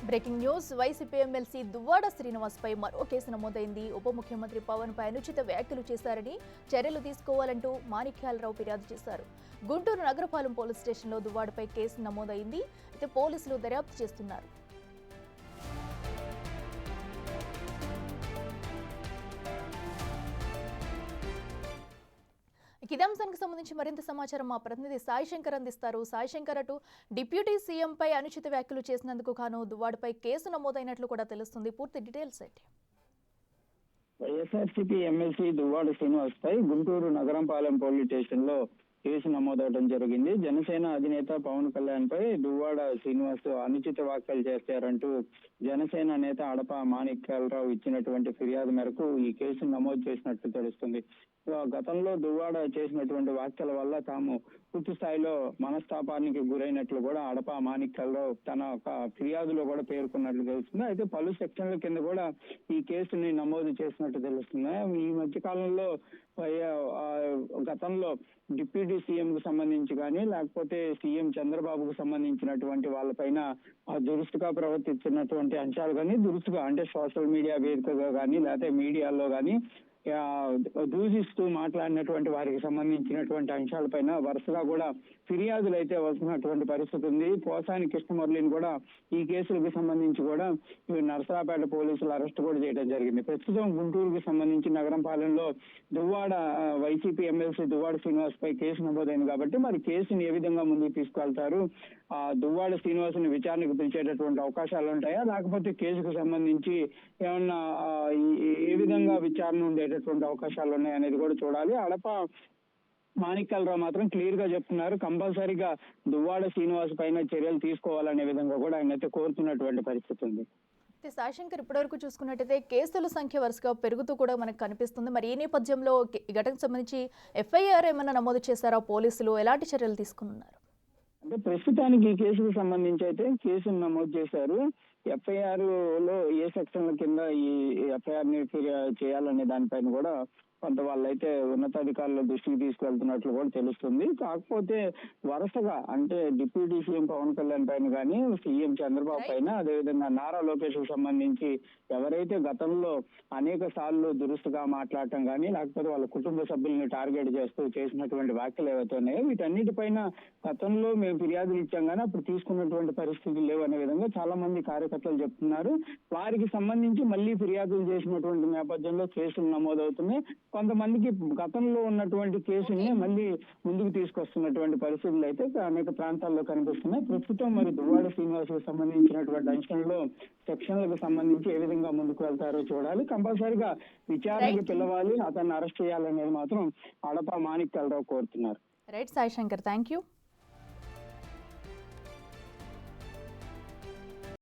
Breaking news. YCP MLC Duvvada Srinivas పై మరో కేసు నమోదైంది. ఉప ముఖ్యమంత్రి పవన్ పై అనుచిత వ్యాఖ్యలు చేశారని చర్యలు తీసుకోవాలంటూ మాణిక్యాలరావు ఫిర్యాదు చేశారు. గుంటూరు నగరపాలెం పోలీస్ స్టేషన్లో దువ్వాడపై కేసు నమోదైంది. అయితే పోలీసులు దర్యాప్తు చేస్తున్నారు. ఇదే అంశానికి సంబంధించి మరింత సమాచారం మా ప్రతినిధి సాయి శంకర్ అందిస్తారు. సాయి శంకర్, అటు డిప్యూటీ సీఎంపై అనుచిత వ్యాఖ్యలు చేసినందుకు గాను దువ్వాడపై కేసు నమోదైనట్లు కూడా తెలుస్తుంది. పూర్తి డీటెయిల్స్ ఏంటి? వైఎస్ఆర్సీపీ ఎమ్మెల్సీ దువ్వాడ శ్రీనివాస్ పై గుంటూరు నగరంపాలెం పోలీస్ స్టేషన్ లో కేసు నమోదవడం జరిగింది. జనసేన అధినేత పవన్ కళ్యాణ్ పై దువ్వాడ శ్రీనివాస్ అనుచిత వ్యాఖ్యలు చేశారంటూ జనసేన నేత అడప మాణిక్యాలరావు ఇచ్చినటువంటి ఫిర్యాదు మేరకు ఈ కేసు నమోదు చేసినట్లు తెలుస్తుంది. గతంలో దువ్వాడ చేసినటువంటి వ్యాఖ్యల వల్ల తాము పూర్తి స్థాయిలో మనస్తాపానికి గురైనట్లు కూడా అడప మాణిక్యాలరావు తన ఫిర్యాదులో కూడా పేర్కొన్నట్లు తెలుస్తుంది. అయితే పలు సెక్షన్ల కింద కూడా ఈ కేసుని నమోదు చేసినట్టు తెలుస్తుంది. ఈ మధ్య కాలంలో గతంలో డిప్యూటీ సీఎం కు సంబంధించి కానీ లేకపోతే సీఎం చంద్రబాబుకు సంబంధించినటువంటి వాళ్ళపైన దురుస్తుగా ప్రవర్తించినటువంటి అంశాలు కానీ దురుస్తుగా అంటే సోషల్ మీడియా వేదికగా కానీ లేకపోతే మీడియాలో కానీ దూషిస్తూ మాట్లాడినటువంటి వారికి సంబంధించినటువంటి అంశాలపైన వరుసగా కూడా ఫిర్యాదులు అయితే వస్తున్నటువంటి పరిస్థితి ఉంది. పోసాని కృష్ణమురళిని కూడా ఈ కేసులకు సంబంధించి కూడా నరసరాపేట పోలీసులు అరెస్ట్ కూడా చేయడం జరిగింది. ప్రస్తుతం గుంటూరుకు సంబంధించి నగరంపాలెంలో దువ్వాడ వైసీపీ ఎమ్మెల్సీ దువ్వాడ శ్రీనివాస్ పై కేసు నమోదైంది కాబట్టి మరి కేసుని ఏ విధంగా ముందుకు తీసుకెళ్తారు? దువ్వాడ శ్రీనివాస్ ని విచారణకు పిలిచేటటువంటి అవకాశాలు ఉంటాయా, లేకపోతే కేసుకు సంబంధించి ఏమన్నా ఏ విధంగా విచారణ ఉండేటటువంటి అవకాశాలు ఉన్నాయి అనేది కూడా చూడాలి. అడప మాణిక్యాలరావు మాత్రం క్లియర్ గా చెప్తున్నారు, కంపల్సరీగా దువ్వాడ శ్రీనివాస్ పైన చర్యలు తీసుకోవాలనే విధంగా కూడా ఆయన అయితే కోరుతున్నటువంటి పరిస్థితి ఉంది. సాయిశంకర్, ఇప్పటివరకు చూసుకున్నట్టయితే కేసుల సంఖ్య వరుసగా పెరుగుతూ కూడా మనకు కనిపిస్తుంది. మరి ఈ నేపథ్యంలో ఈ ఘటనకు సంబంధించి ఎఫ్ఐఆర్ ఏమైనా నమోదు చేశారా పోలీసులు? ఎలాంటి చర్యలు తీసుకున్నారు? అంటే ప్రస్తుతానికి ఈ కేసుకు సంబంధించి అయితే కేసును నమోదు చేశారు. ఎఫ్ఐఆర్ లో ఏ సెక్షన్ల కింద ఈ ఎఫ్ఐఆర్ ని చేయాలనే దానిపైన కూడా కొంత వాళ్ళైతే ఉన్నతాధికారుల దృష్టికి తీసుకెళ్తున్నట్లు కూడా తెలుస్తుంది. కాకపోతే వరుసగా అంటే డిప్యూటీ సీఎం పవన్ కళ్యాణ్ పైన కానీ సీఎం చంద్రబాబు పైన అదేవిధంగా నారా లోకేష్ కు సంబంధించి ఎవరైతే గతంలో అనేక సార్లు దురుస్తుగా మాట్లాడటం కానీ లేకపోతే వాళ్ళ కుటుంబ సభ్యుల్ని టార్గెట్ చేస్తూ చేసినటువంటి వ్యాఖ్యలు ఏవైతే ఉన్నాయో వీటన్నిటిపైన గతంలో మేము ఫిర్యాదులు ఇచ్చాం కానీ అప్పుడు తీసుకున్నటువంటి పరిస్థితులు లేవు అనే విధంగా చాలా మంది కార్యకర్తలు చెప్తున్నారు. వారికి సంబంధించి మళ్ళీ ఫిర్యాదులు చేసినటువంటి నేపథ్యంలో కేసులు నమోదవుతున్నాయి. కొంతమందికి గతంలో ఉన్నటువంటి కేసుల్ని మళ్ళీ ముందుకు తీసుకొస్తున్నటువంటి పరిస్థితులు అయితే అనేక ప్రాంతాల్లో కనిపిస్తున్నాయి. ప్రస్తుతం మరి దువ్వాడ శ్రీనివాస్ కు సంబంధించినటువంటి అంశంలో సెక్షన్లకు సంబంధించి ఏ విధంగా ముందుకు వెళ్తారో చూడాలి. కంపల్సరీగా విచారణకు పిలవాలి, అతన్ని అరెస్ట్ చేయాలనేది మాత్రం అడప మాణిక్యాలరావు కోరుతున్నారు. Right Sai Shankar, thank you.